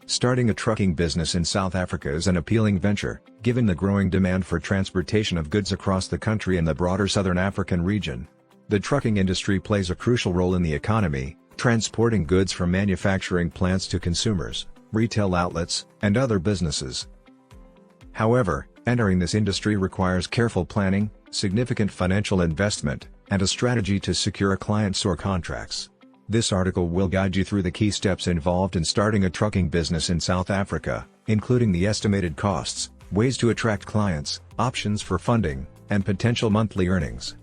Starting a trucking business in South Africa is an appealing venture, given the growing demand for transportation of goods across the country and the broader Southern African region. The trucking industry plays a crucial role in the economy, transporting goods from manufacturing plants to consumers, retail outlets, and other businesses. However, entering this industry requires careful planning, significant financial investment, and a strategy to secure clients or contracts. This article will guide you through the key steps involved in starting a trucking business in South Africa, including the estimated costs, ways to attract clients, options for funding, and potential monthly earnings.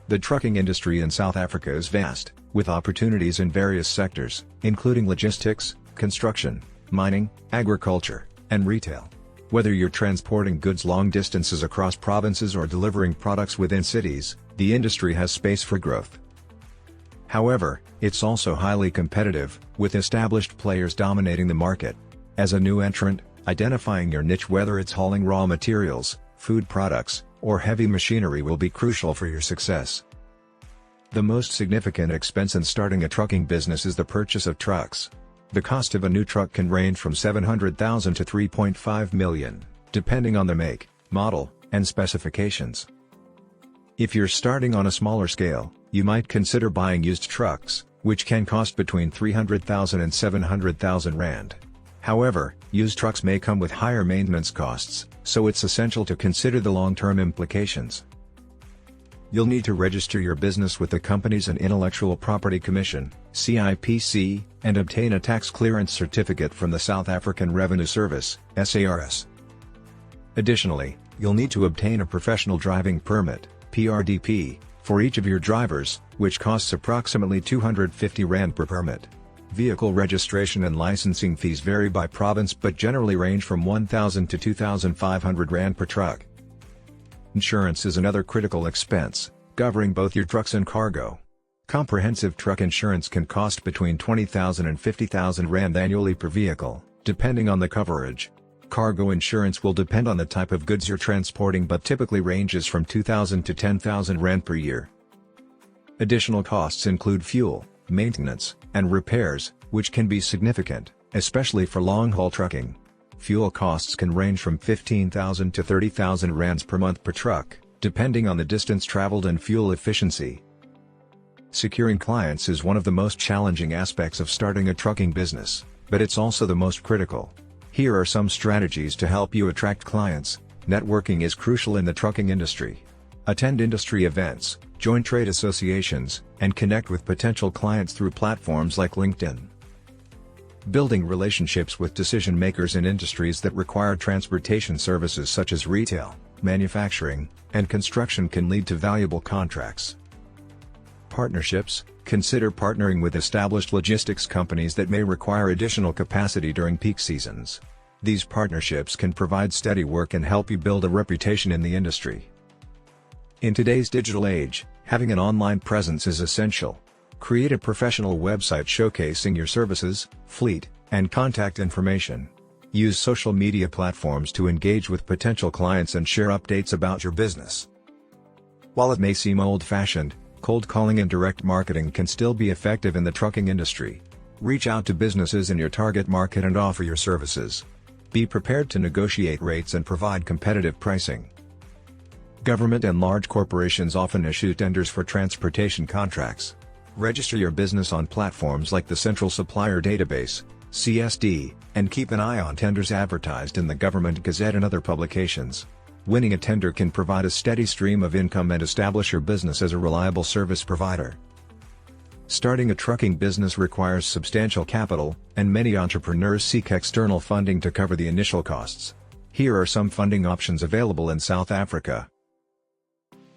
The trucking industry in South Africa is vast, with opportunities in various sectors, including logistics, construction, mining, agriculture, and retail. Whether you're transporting goods long distances across provinces or delivering products within cities, the industry has space for growth. However, it's also highly competitive, with established players dominating the market. As a new entrant, identifying your niche, whether it's hauling raw materials, food products, or heavy machinery, will be crucial for your success. The most significant expense in starting a trucking business is the purchase of trucks. The cost of a new truck can range from $700,000 to $3.5 million, depending on the make, model, and specifications. If you're starting on a smaller scale, you might consider buying used trucks, which can cost between 300,000 and 700,000 rand. However, used trucks may come with higher maintenance costs, so it's essential to consider the long-term implications. You'll need to register your business with the Companies and Intellectual Property Commission (CIPC), and obtain a tax clearance certificate from the South African Revenue Service (SARS). Additionally, you'll need to obtain a professional driving permit (PRDP) for each of your drivers, which costs approximately 250 rand per permit. Vehicle registration and licensing fees vary by province but generally range from 1,000 to 2,500 rand per truck. Insurance is another critical expense, covering both your trucks and cargo. Comprehensive truck insurance can cost between 20,000 and 50,000 rand annually per vehicle, depending on the coverage. Cargo insurance will depend on the type of goods you're transporting but typically ranges from 2,000 to 10,000 rand per year. Additional costs include fuel, maintenance, and repairs, which can be significant, especially for long-haul trucking. Fuel costs can range from 15,000 to 30,000 rands per month per truck, depending on the distance traveled and fuel efficiency. Securing clients is one of the most challenging aspects of starting a trucking business, but it's also the most critical. Here are some strategies to help you attract clients. Networking is crucial in the trucking industry. Attend industry events, join trade associations, and connect with potential clients through platforms like LinkedIn. Building relationships with decision-makers in industries that require transportation services such as retail, manufacturing, and construction can lead to valuable contracts. Partnerships: consider partnering with established logistics companies that may require additional capacity during peak seasons. These partnerships can provide steady work and help you build a reputation in the industry. In today's digital age, having an online presence is essential. Create a professional website showcasing your services, fleet, and contact information. Use social media platforms to engage with potential clients and share updates about your business. While it may seem old-fashioned, cold calling and direct marketing can still be effective in the trucking industry. Reach out to businesses in your target market and offer your services. Be prepared to negotiate rates and provide competitive pricing. Government and large corporations often issue tenders for transportation contracts. Register your business on platforms like the Central Supplier Database, CSD, and keep an eye on tenders advertised in the Government Gazette and other publications. Winning a tender can provide a steady stream of income and establish your business as a reliable service provider. Starting a trucking business requires substantial capital, and many entrepreneurs seek external funding to cover the initial costs. Here are some funding options available in South Africa.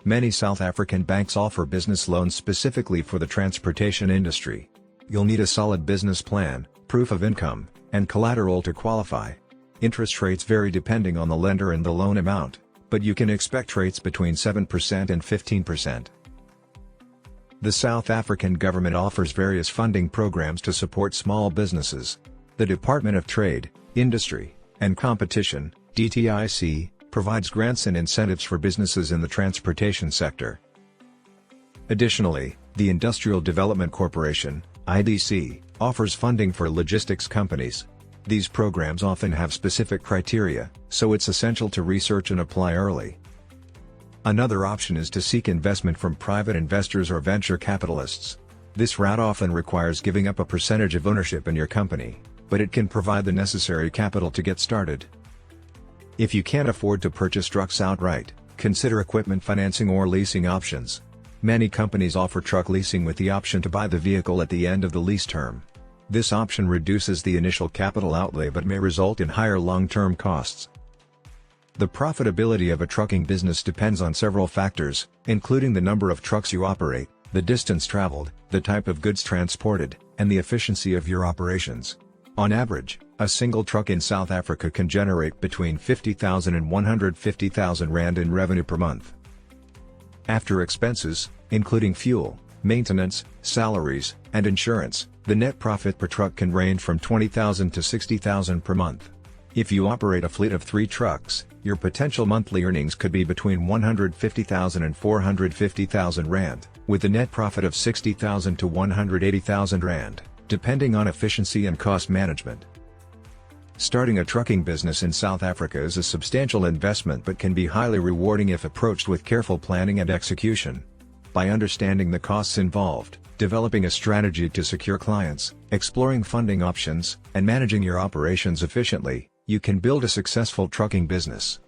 Many South African banks offer business loans specifically for the transportation industry. You'll need a solid business plan, proof of income, and collateral to qualify. Interest rates vary depending on the lender and the loan amount, but you can expect rates between 7% and 15%. The South African government offers various funding programs to support small businesses. The Department of Trade, Industry, and Competition, DTIC, provides grants and incentives for businesses in the transportation sector. Additionally, the Industrial Development Corporation, IDC, offers funding for logistics companies. These programs often have specific criteria, so it's essential to research and apply early. Another option is to seek investment from private investors or venture capitalists. This route often requires giving up a percentage of ownership in your company, but it can provide the necessary capital to get started. If you can't afford to purchase trucks outright, consider equipment financing or leasing options. Many companies offer truck leasing with the option to buy the vehicle at the end of the lease term. This option reduces the initial capital outlay but may result in higher long-term costs. The profitability of a trucking business depends on several factors, including the number of trucks you operate, the distance traveled, the type of goods transported, and the efficiency of your operations. On average, a single truck in South Africa can generate between 50,000 and 150,000 rand in revenue per month. After expenses, including fuel, maintenance, salaries, and insurance, the net profit per truck can range from 20,000 to 60,000 per month. If you operate a fleet of 3 trucks, your potential monthly earnings could be between 150,000 and 450,000 rand, with a net profit of 60,000 to 180,000 rand, depending on efficiency and cost management. Starting a trucking business in South Africa is a substantial investment but can be highly rewarding if approached with careful planning and execution. By understanding the costs involved, developing a strategy to secure clients, exploring funding options, and managing your operations efficiently, you can build a successful trucking business.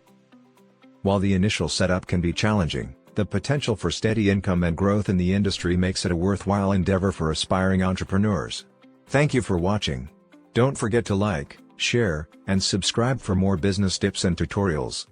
While the initial setup can be challenging, the potential for steady income and growth in the industry makes it a worthwhile endeavor for aspiring entrepreneurs. Thank you for watching. Don't forget to like, share, and subscribe for more business tips and tutorials.